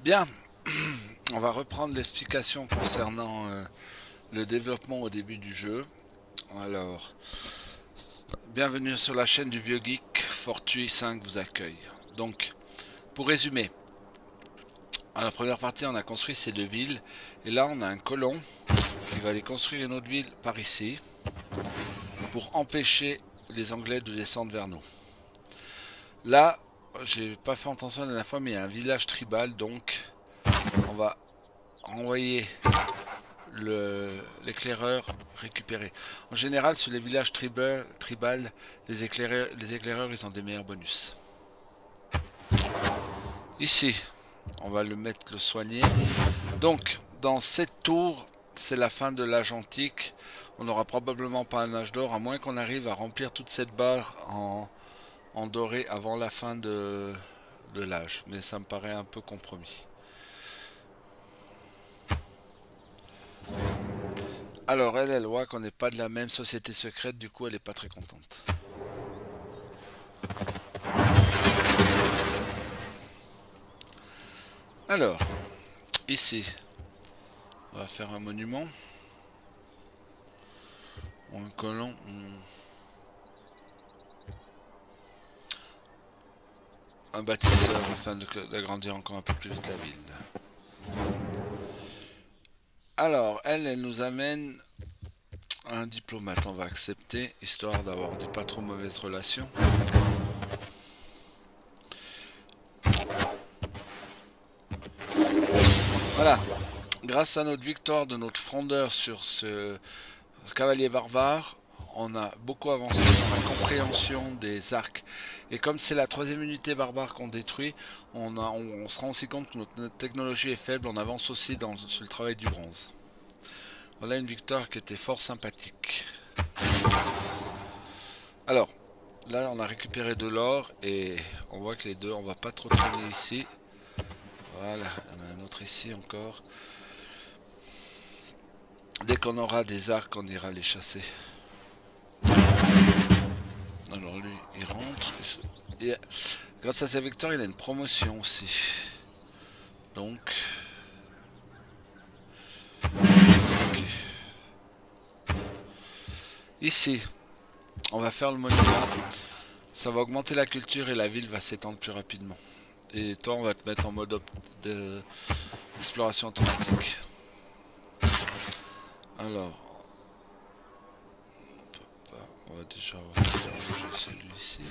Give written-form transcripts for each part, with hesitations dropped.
Bien, on va reprendre l'explication concernant le développement au début du jeu. Alors, bienvenue sur la chaîne du Vieux Geek, Fortuit 5 vous accueille. Donc, pour résumer, à la première partie on a construit ces deux villes, et là on a un colon qui va aller construire une autre ville par ici, pour empêcher les Anglais de descendre vers nous. Là, j'ai pas fait attention la dernière fois, mais il y a un village tribal, donc on va envoyer l'éclaireur récupéré. En général, sur les villages tribal, les éclaireurs, ils ont des meilleurs bonus. Ici, on va le soigner. Donc, dans cette tour, c'est la fin de l'âge antique. On n'aura probablement pas un âge d'or, à moins qu'on arrive à remplir toute cette barre en doré avant la fin de l'âge. Mais ça me paraît un peu compromis. Alors, elle voit qu'on n'est pas de la même société secrète, du coup, elle n'est pas très contente. Alors, ici, on va faire un monument. Ou un colon. Un bâtisseur afin d'agrandir encore un peu plus vite la ville. Alors, elle nous amène un diplomate. On va accepter, histoire d'avoir des pas trop mauvaises relations. Voilà. Grâce à notre victoire de notre frondeur sur ce cavalier barbare, on a beaucoup avancé dans la compréhension des arcs. Et comme c'est la troisième unité barbare qu'on détruit, on se rend aussi compte que notre technologie est faible, on avance aussi sur le travail du bronze. Voilà une victoire qui était fort sympathique. Alors, là on a récupéré de l'or et on voit que les deux, on va pas trop traîner ici. Voilà, il y en a un autre ici encore. Dès qu'on aura des arcs, on ira les chasser. Alors lui, il rentre. Et grâce à sa victoire, il a une promotion aussi. Donc... Okay. Ici, on va faire le monument. Ça va augmenter la culture et la ville va s'étendre plus rapidement. Et toi, on va te mettre en mode d'exploration automatique. Alors, on peut pas. On va déjà faire celui-ci.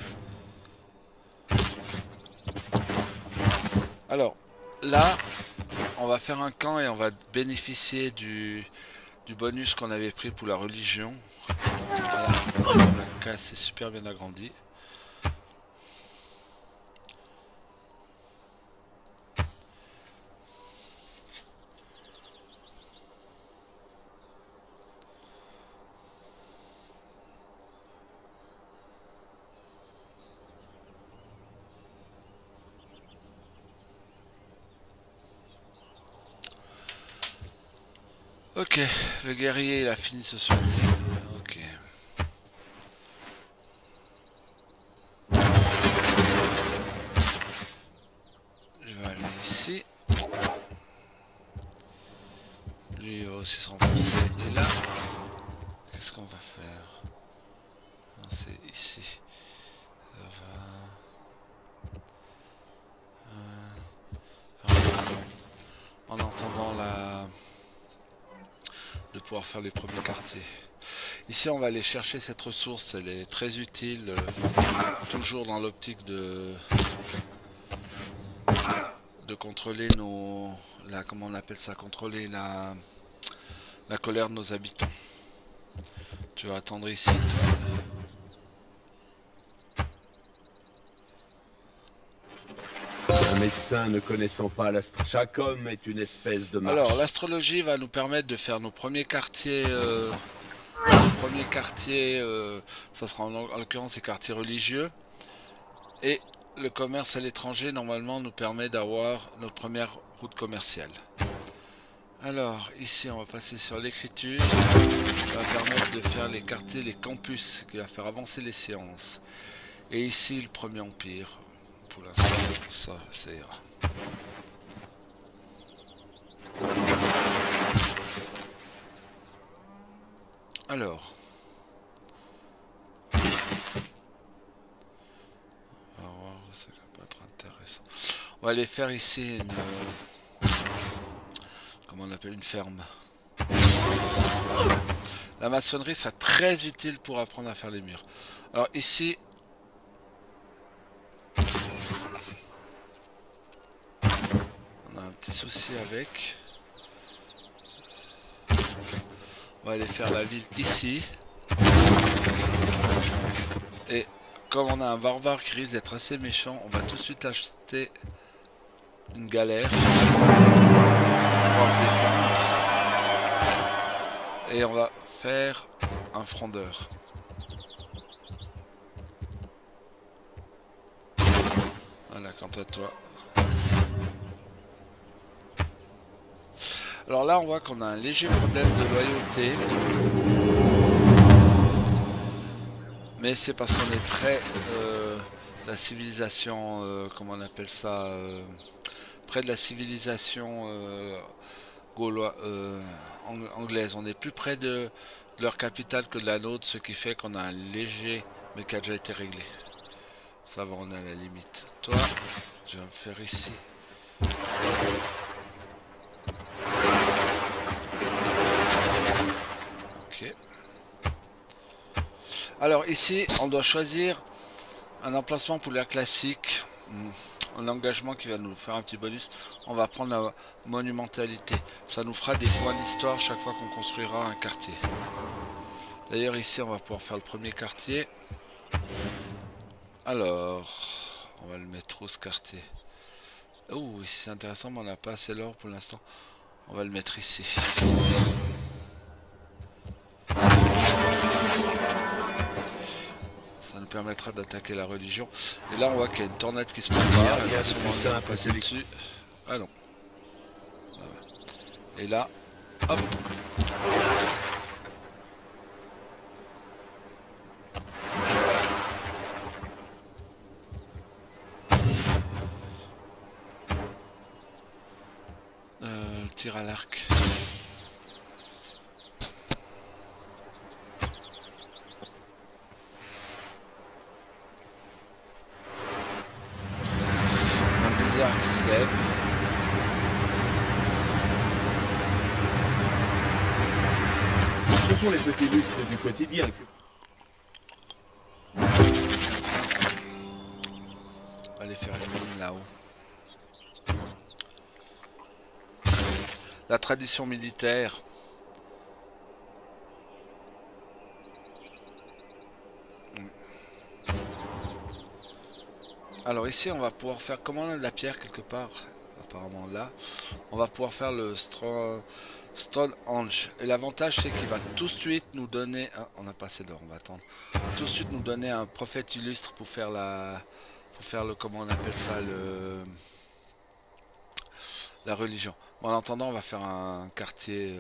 Alors, là, on va faire un camp et on va bénéficier du bonus qu'on avait pris pour la religion. Voilà, la case est super bien agrandie. Ok, le guerrier il a fini de se soigner. Ok. Je vais aller ici. Lui va aussi se renforcer. Et là, qu'est-ce qu'on va faire? C'est ici. Ça va. En attendant de pouvoir faire les premiers quartiers. Ici, on va aller chercher cette ressource. Elle est très utile. Toujours dans l'optique de contrôler comment on appelle ça, contrôler la colère de nos habitants. Tu vas attendre ici, toi. Un médecin ne connaissant pas l'astrologie. Chaque homme est une espèce de marche. Alors, l'astrologie va nous permettre de faire nos premiers quartiers. Ça sera en l'occurrence les quartiers religieux. Et le commerce à l'étranger, normalement, nous permet d'avoir notre première route commerciale. Alors, ici, on va passer sur l'écriture. Ça va permettre de faire les quartiers, les campus, qui va faire avancer les séances. Et ici, le premier empire. Pour l'instant, ça ira. Alors, on va voir, ça va pas être intéressant. On va aller faire ici une, comment on appelle, une ferme. La maçonnerie sera très utile pour apprendre à faire les murs. Alors ici, on a un petit souci avec. On va aller faire la ville ici. Et comme on a un barbare qui risque d'être assez méchant, on va tout de suite acheter une galère pour pouvoir se défendre. Et on va faire un frondeur. Voilà, quant à toi. Alors là, on voit qu'on a un léger problème de loyauté. Mais c'est parce qu'on est près de la civilisation, comment on appelle ça, près de la civilisation anglaise. On est plus près de leur capitale que de la nôtre, ce qui fait qu'on a un léger, mais qui a déjà été réglé. Ça va, on est à la limite. Toi, je vais me faire ici. Ok. Alors ici, on doit choisir un emplacement pour l'air classique. Un engagement qui va nous faire un petit bonus. On va prendre la monumentalité. Ça nous fera des points d'histoire chaque fois qu'on construira un quartier. D'ailleurs ici, on va pouvoir faire le premier quartier. Alors, on va le mettre où ce quartier? Oh, ici c'est intéressant, mais on n'a pas assez l'or pour l'instant. On va le mettre ici. Ça nous permettra d'attaquer la religion. Et là, on voit qu'il y a une tornade qui se prépare. Il y a sûrement un passer dessus. Ah non. Voilà. Et là, hop. Le tir à l'arc. Un blizzard qui se lève. Ce sont les petits luxes du quotidien. On va aller faire une mine là-haut. La tradition militaire. Alors ici on va pouvoir faire, comme on a de la pierre quelque part, apparemment là, on va pouvoir faire le Stonehenge. Et l'avantage c'est qu'il va tout de suite nous donner, on a passé d'or, on va attendre, tout de suite nous donner un prophète illustre pour faire le, comment on appelle ça, la religion. Bon, en attendant, on va faire un quartier.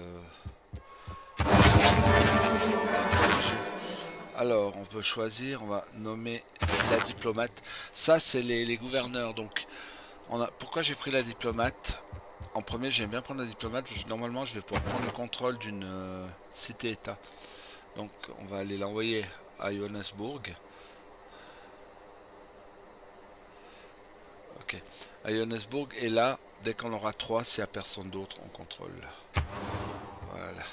Alors, on peut choisir, on va nommer la diplomate. Ça, c'est les gouverneurs. Donc, pourquoi j'ai pris la diplomate? En premier, j'aime bien prendre la diplomate. Normalement, je vais pouvoir prendre le contrôle d'une cité-état. Donc, on va aller l'envoyer à Johannesburg. Ok. À Johannesburg. Et là, dès qu'on aura 3, s'il n'y a personne d'autre, on contrôle. Voilà.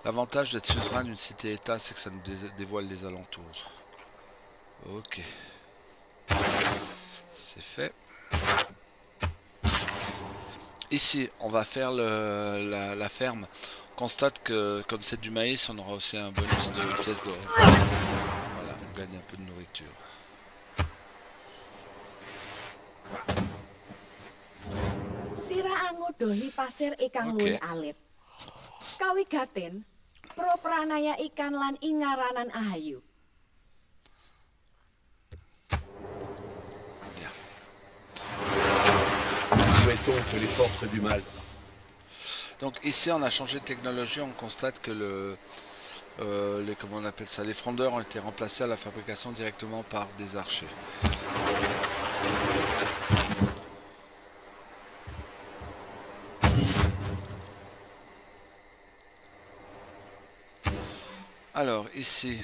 L'avantage d'être suzerain d'une cité-état, c'est que ça nous dévoile les alentours. Ok. C'est fait. Ici, on va faire la ferme. On constate que, comme c'est du maïs, on aura aussi un bonus de pièces d'or. Voilà, on gagne un peu de nourriture. Sira angodohi pasir ikang luwih alit. Kawigaten pro pranaya ikan lan ingaranan ahayu. Souhaitons que les forces du mal. Donc ici, on a changé de technologie. On constate que comment on appelle ça, les frondeurs ont été remplacés à la fabrication directement par des archers. Alors, ici,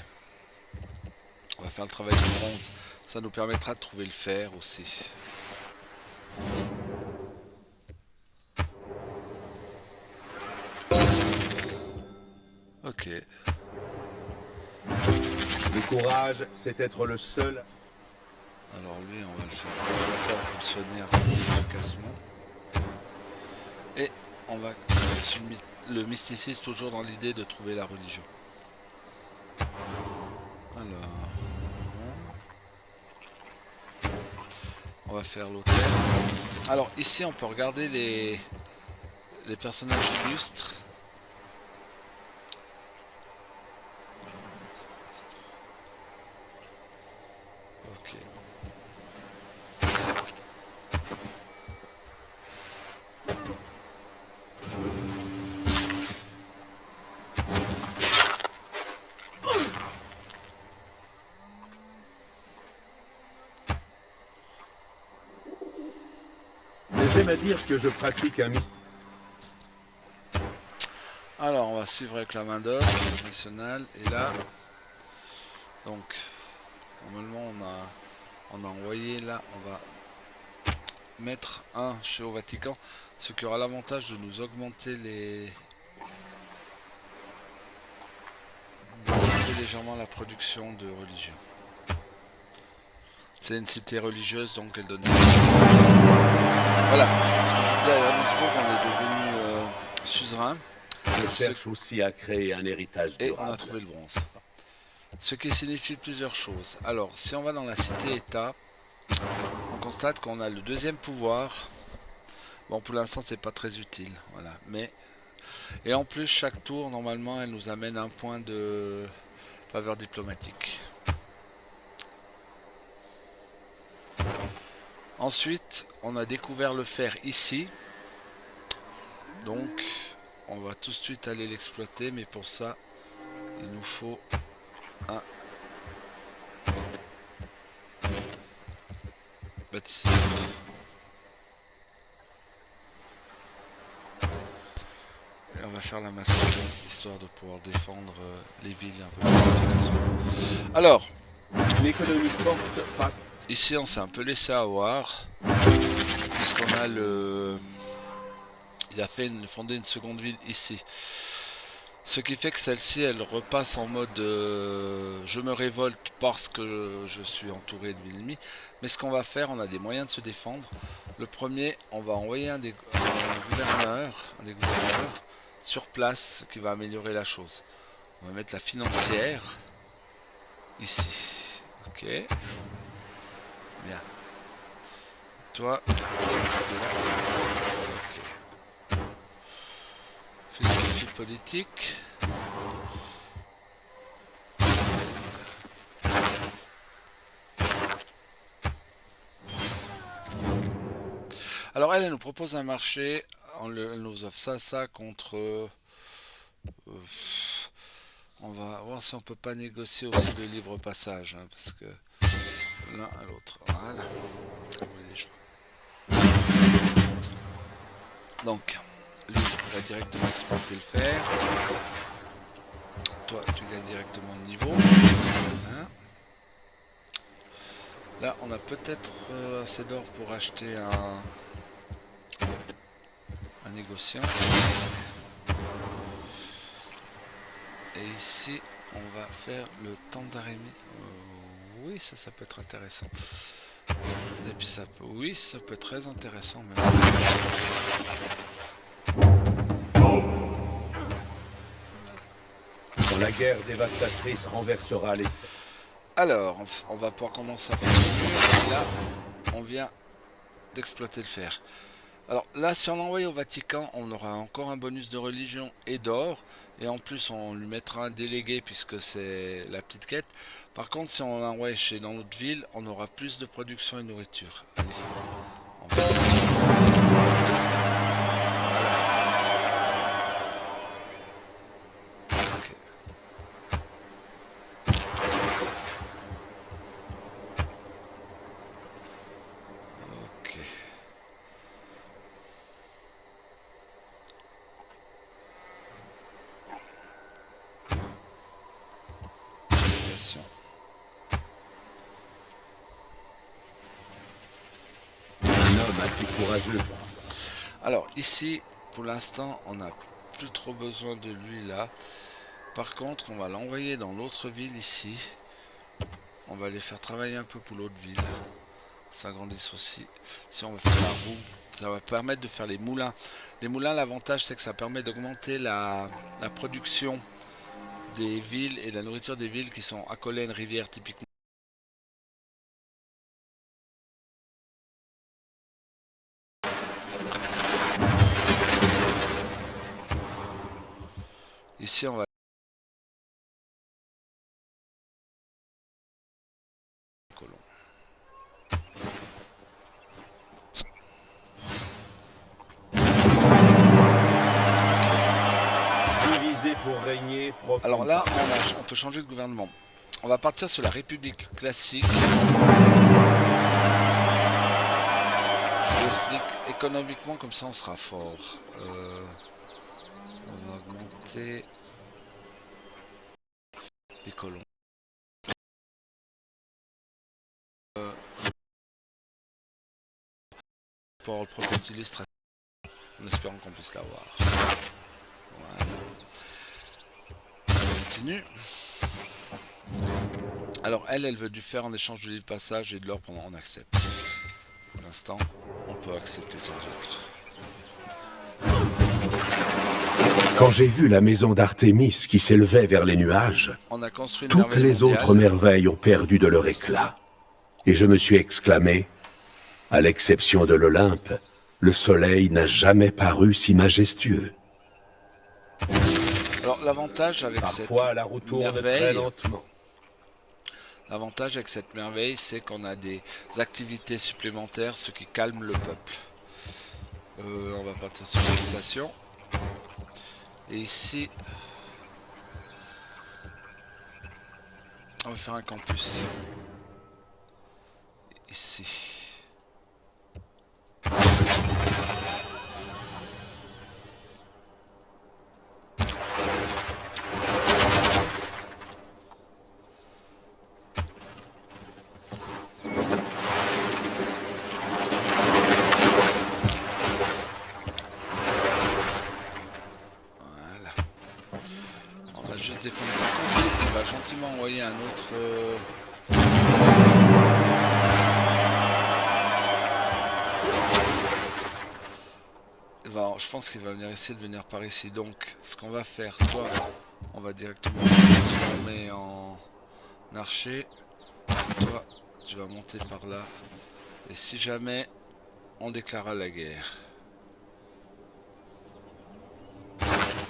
on va faire le travail du bronze. Ça nous permettra de trouver le fer aussi. Ok. Le courage, c'est être le seul. Alors lui, on va le faire encore fonctionner un peu plus efficacement. Et on va le mysticisme toujours dans l'idée de trouver la religion. Alors, on va faire l'autel. Alors ici, on peut regarder les personnages illustres. Ok. Mais j'aime à dire que je pratique un mystère. Alors, on va suivre avec la main d'œuvre nationale. Et là, donc, normalement, on a envoyé là, on va mettre un chez au Vatican, ce qui aura l'avantage de nous augmenter légèrement la production de religion. C'est une cité religieuse, donc elle donne. Voilà, ce que je disais à Johannesburg, on est devenu suzerain. Je cherche aussi à créer un héritage et durable. on a trouvé le bronze. Ce qui signifie plusieurs choses. Alors, si on va dans la cité-État, on constate qu'on a le deuxième pouvoir. Bon, pour l'instant, c'est pas très utile, voilà. Mais et en plus, chaque tour, normalement, elle nous amène un point de faveur diplomatique. Ensuite, on a découvert le fer ici. Donc, on va tout de suite aller l'exploiter, mais pour ça, il nous faut un bâtisseur. Et on va faire la maçonnerie, histoire de pouvoir défendre les villes un peu plus efficacement. Alors, L'économie forte passe. ici, on s'est un peu laissé avoir, puisqu'on a le... Il a fondé une seconde ville ici. Ce qui fait que celle-ci, elle repasse en mode je me révolte parce que je suis entouré de villes ennemies. Mais ce qu'on va faire, on a des moyens de se défendre. Le premier, on va envoyer un des gouverneurs sur place, ce qui va améliorer la chose. On va mettre la financière ici. Ok. Bien. Toi, ok. Philosophie politique. Alors elle nous propose un marché, elle nous offre ça contre... on va voir si on peut pas négocier aussi le livre passage, hein, parce que l'un à l'autre. Voilà. Donc, lui va directement exploiter le fer. Toi, tu gagnes directement le niveau. Hein. Là, on a peut-être assez d'or pour acheter un négociant. Et ici, on va faire le Tandarémie. Oui, ça peut être intéressant. Et puis ça peut, oui, ça peut être très intéressant même. Quand la guerre dévastatrice renversera les... Alors, on va pouvoir commencer à faire. Et là, on vient d'exploiter le fer. Alors là, si on l'envoie au Vatican, on aura encore un bonus de religion et d'or. Et en plus, on lui mettra un délégué puisque c'est la petite quête. Par contre, si on l'envoie dans notre ville, on aura plus de production et de nourriture. Allez, on va faire ça. homme assez courageux. Alors ici, pour l'instant, on n'a plus trop besoin de lui là. Par contre, on va l'envoyer dans l'autre ville ici. On va les faire travailler un peu pour l'autre ville. Ça grandisse aussi. Si on va faire la roue, ça va permettre de faire les moulins. Les moulins, l'avantage c'est que ça permet d'augmenter la production des villes et la nourriture des villes qui sont accolées à une rivière typiquement. Ici on va colon. Divisé pour régner, Alors là, on peut changer de gouvernement. On va partir sur la République classique. Je vous explique économiquement, comme ça on sera fort. On va augmenter les colons. Pour le prophète illustratif, en espérant qu'on puisse l'avoir. Voilà. On continue. Alors elle veut du fer en échange de livres passage et de l'or pendant on accepte. Pour l'instant, on peut accepter sans autres. Quand j'ai vu la maison d'Artémis qui s'élevait vers les nuages, On a construit une toutes merveille les mondiale. autres merveilles ont perdu de leur éclat. Et je me suis exclamé, à l'exception de l'Olympe, le soleil n'a jamais paru si majestueux. Alors l'avantage avec Parfois, la roue cette tourne très merveille, lentement. l'avantage avec cette merveille, c'est qu'on a des activités supplémentaires, ce qui calme le peuple. On va partir sur l'habitation. Et ici, on va faire un campus. Ici. Voilà. On va juste défendre le conflit. On va gentiment envoyer un autre... je pense qu'il va venir essayer de venir par ici. Donc, ce qu'on va faire, toi, on va directement se transformer en archer. Toi, tu vas monter par là. Et si jamais, on déclarera la guerre.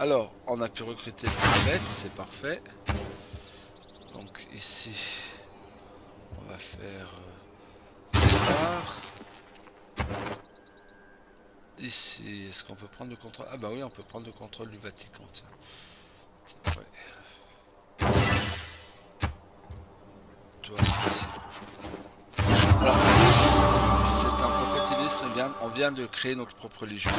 Alors, on a pu recruter le prophète, c'est parfait. Donc ici, on va faire... Ici, est-ce qu'on peut prendre le contrôle? Ah bah oui, on peut prendre le contrôle du Vatican, tiens. Ouais. Toi, ici. Alors, c'est un prophète illustre, on vient de créer notre propre religion.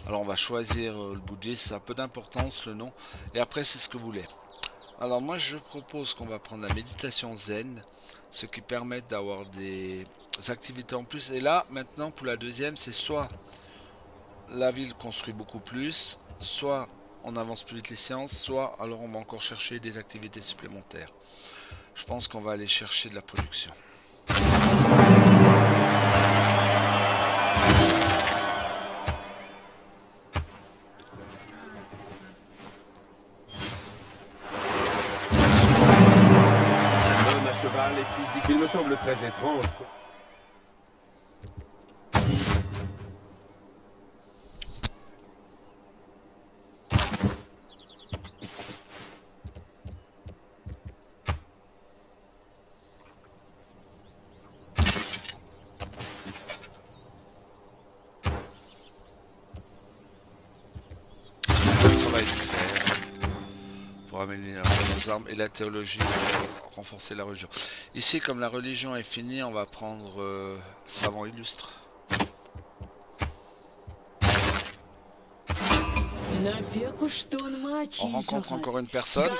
Alors on va choisir le bouddhisme, ça a peu d'importance le nom, et après c'est ce que vous voulez. Alors moi je propose qu'on va prendre la méditation zen, ce qui permet d'avoir des activités en plus. Et là, maintenant pour la deuxième, c'est soit la ville construit beaucoup plus, soit on avance plus vite les sciences, soit alors on va encore chercher des activités supplémentaires. Je pense qu'on va aller chercher de la production. L'homme à cheval et physique, il me semble très étrange. Améliorer nos armes et la théologie pour renforcer la religion. Ici, comme la religion est finie, on va prendre savant illustre. On rencontre encore une personne.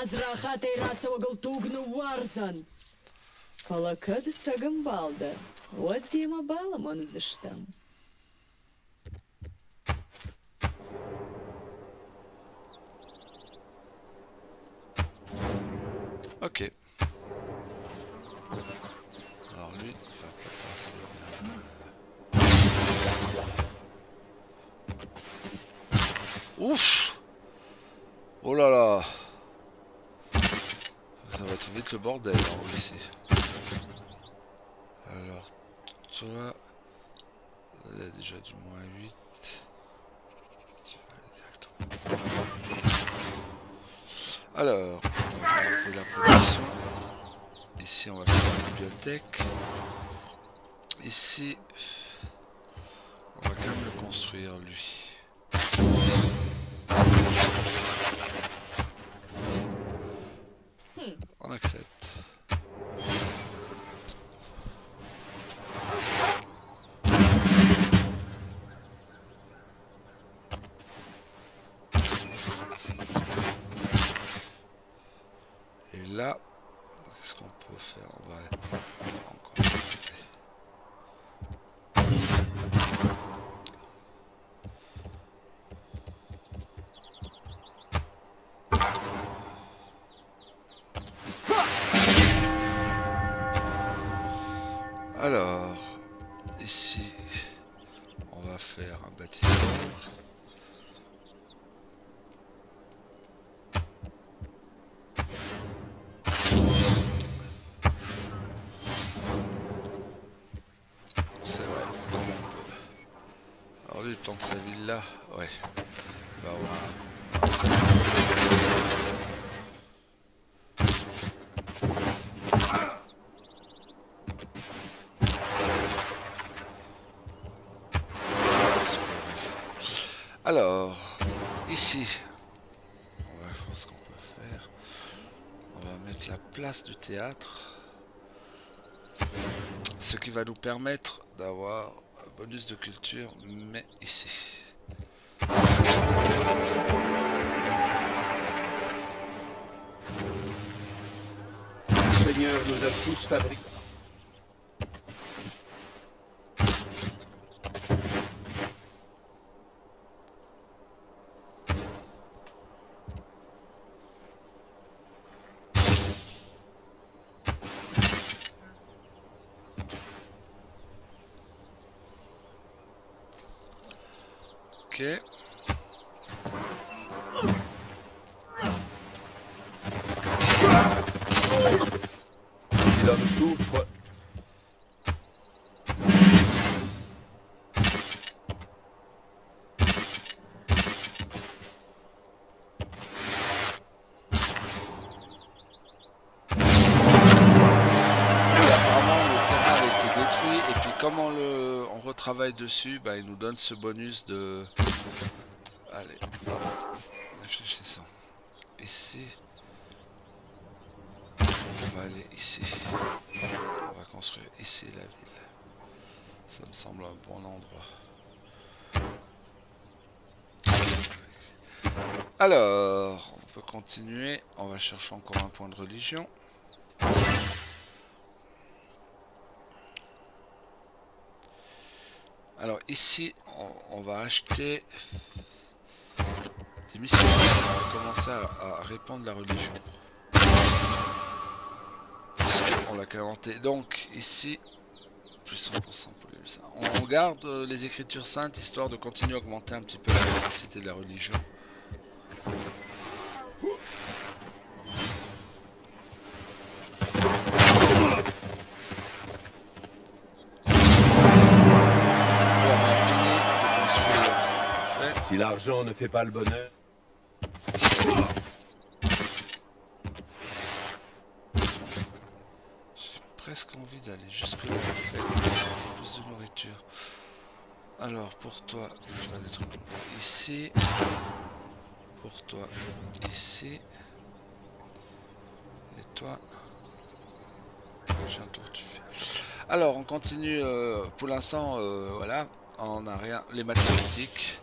Ok. Alors lui, il va pas passer. Ouf! Oh là là! Ça va être vite le bordel en haut ici. Alors, toi, il y a déjà du -8. Tu vas aller directement. Alors, on va monter la production. Ici, on va faire la bibliothèque. Ici, on va quand même le construire, lui. On accepte. Et là, qu'est-ce qu'on peut faire? On va encore monter. Alors, ici, on va faire un bâtisseur. C'est vrai, comment on peut. Alors lui, il plante sa ville là. Ouais. Bah voilà. Ça. Alors, ici, on va voir ce qu'on peut faire. On va mettre la place du théâtre. Ce qui va nous permettre d'avoir un bonus de culture, mais ici. Le Seigneur nous a tous fabriqués. Ok. L'homme souffre. Et puis comme on retravaille dessus, bah, il nous donne ce bonus de... Allez, réfléchissons. Ici, on va aller ici. On va construire ici la ville. Ça me semble un bon endroit. Alors, on peut continuer. On va chercher encore un point de religion. Alors ici, on va acheter des missionnaires. On va commencer à répandre la religion. Puisqu'on l'a commenté. Donc ici, plus 100% pour les ça. On garde les écritures saintes histoire de continuer à augmenter un petit peu la capacité de la religion. Si l'argent ne fait pas le bonheur. J'ai presque envie d'aller jusque là en fait. Plus de nourriture. Alors pour toi, je vais des trucs ici. Pour toi, ici. Et toi, j'ai un tour tu fais. Alors on continue pour l'instant, voilà, on n'a rien, les mathématiques.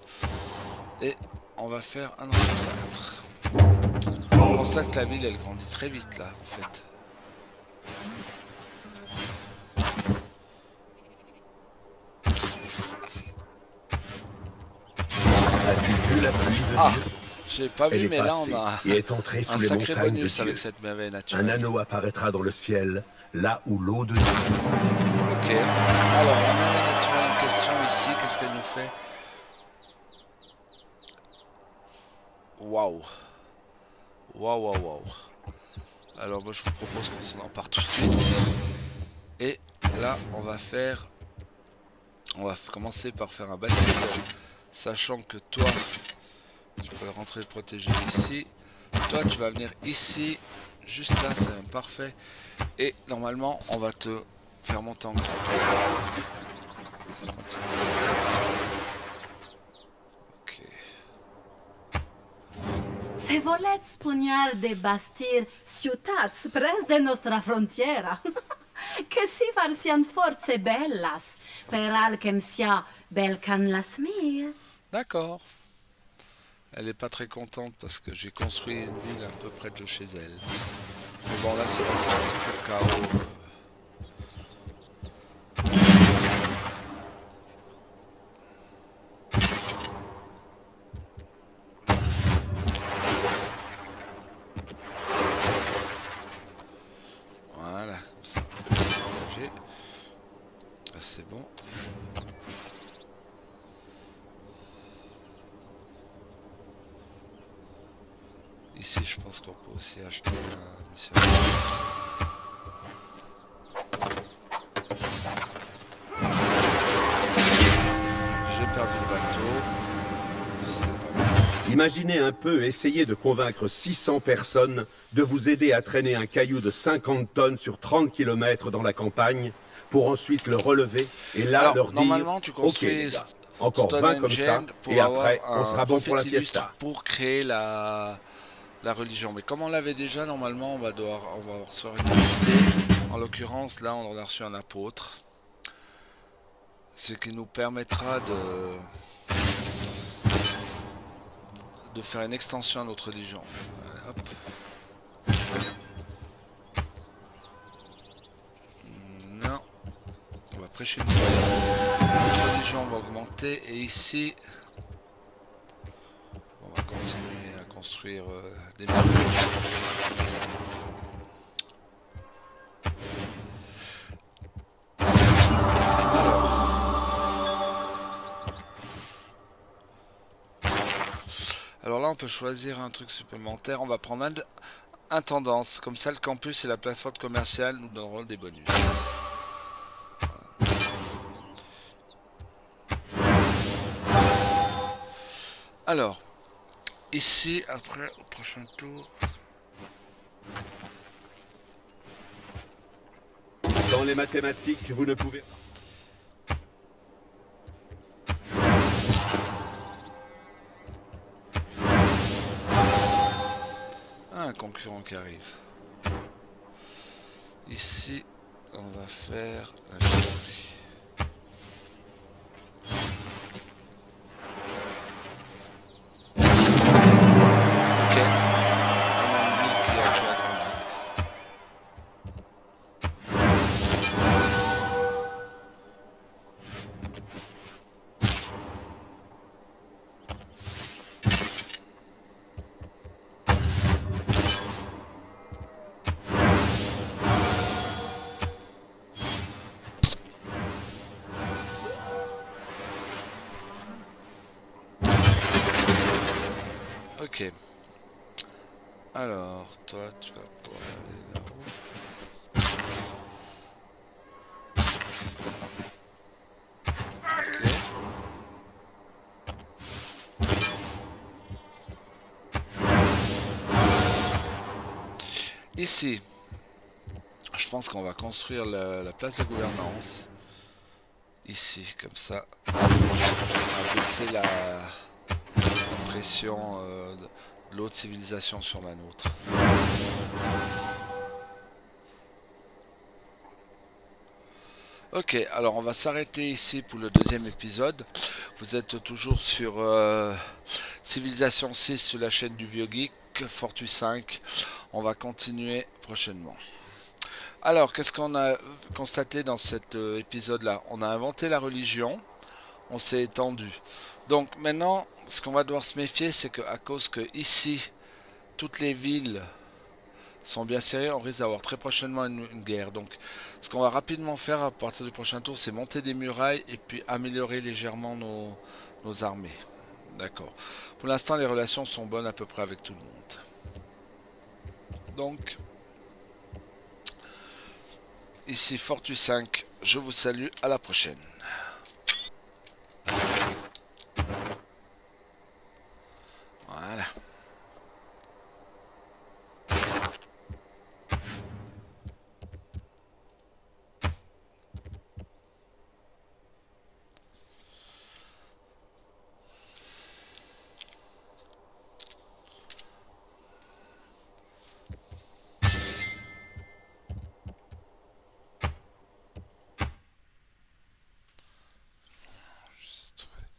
Et on va faire un amphithéâtre. On constate que la ville elle grandit très vite là en fait. As-tu vu la pluie de Ah, J'ai pas Elle vu, est mais là on passée a et est entrée un sous les sacré montagnes de bonus Dieu. avec cette merveille Un naturelle. anneau apparaîtra dans le ciel, là où l'eau de Dieu. Ok. Alors, la merveille naturelle en question ici, qu'est-ce qu'elle nous fait? Waouh. Waouh, waouh, waouh. Alors, moi je vous propose qu'on s'en empare tout de suite. Et là, on va commencer par faire un bâtisseur. Sachant que toi, tu peux rentrer et protéger ici. Toi, tu vas venir ici. Juste là, c'est même parfait. Et normalement, on va te faire monter en grade. Ok. Se voleți spunear de bastir ciutats pres de nostra frontiera, che si farsian forze bellas, per al kem sia bel can las mie. D'accord. Elle est pas très contente parce que j'ai construit une ville un peu près de chez elle. Mais bon, là, c'est un petit peu le chaos. Voilà, comme ça. Ah, c'est bon. Ici, je pense qu'on peut aussi acheter un mission. J'ai perdu le bateau. C'est pas mal. Imaginez un peu essayer de convaincre 600 personnes de vous aider à traîner un caillou de 50 tonnes sur 30 km dans la campagne pour ensuite le relever et là Alors, leur dire normalement, tu ok construis les gars, encore 20 comme ça Stonehenge pour et après avoir on sera bon pour la prophète illustre fiesta. pour créer la religion. Mais comme on l'avait déjà, normalement, on va recevoir une divinité. En l'occurrence, là, on a reçu un apôtre. Ce qui nous permettra de faire une extension à notre religion. Hop. Non. On va prêcher une tolérance. Notre religion va augmenter. Et ici, on va continuer à construire des merveilles. Alors là, on peut choisir un truc supplémentaire. On va prendre un tendance. Comme ça, le campus et la plateforme commerciale nous donneront des bonus. Alors, ici, après, au prochain tour... Dans les mathématiques, vous ne pouvez pas. Ah, un concurrent qui arrive. Ici, on va faire la chauve-souris. Ok. On a une ville qui a agrandi. Ok. Alors, toi, tu vas pouvoir aller là-haut. Ok. Ici, je pense qu'on va construire la place de gouvernance. Ici, comme ça. Ça va baisser la pression de l'autre civilisation sur la nôtre. Ok, alors on va s'arrêter ici pour le deuxième épisode. Vous êtes toujours sur Civilisation 6 sur la chaîne du Vieux Geek, Fortuit 5. On va continuer prochainement. Alors, qu'est-ce qu'on a constaté dans cet épisode-là? On a inventé la religion, on s'est étendu. Donc maintenant, ce qu'on va devoir se méfier, c'est qu'à cause que ici, toutes les villes sont bien serrées, on risque d'avoir très prochainement une guerre. Donc ce qu'on va rapidement faire à partir du prochain tour, c'est monter des murailles et puis améliorer légèrement nos armées. D'accord. Pour l'instant, les relations sont bonnes à peu près avec tout le monde. Donc, ici Fortu 5, je vous salue, à la prochaine.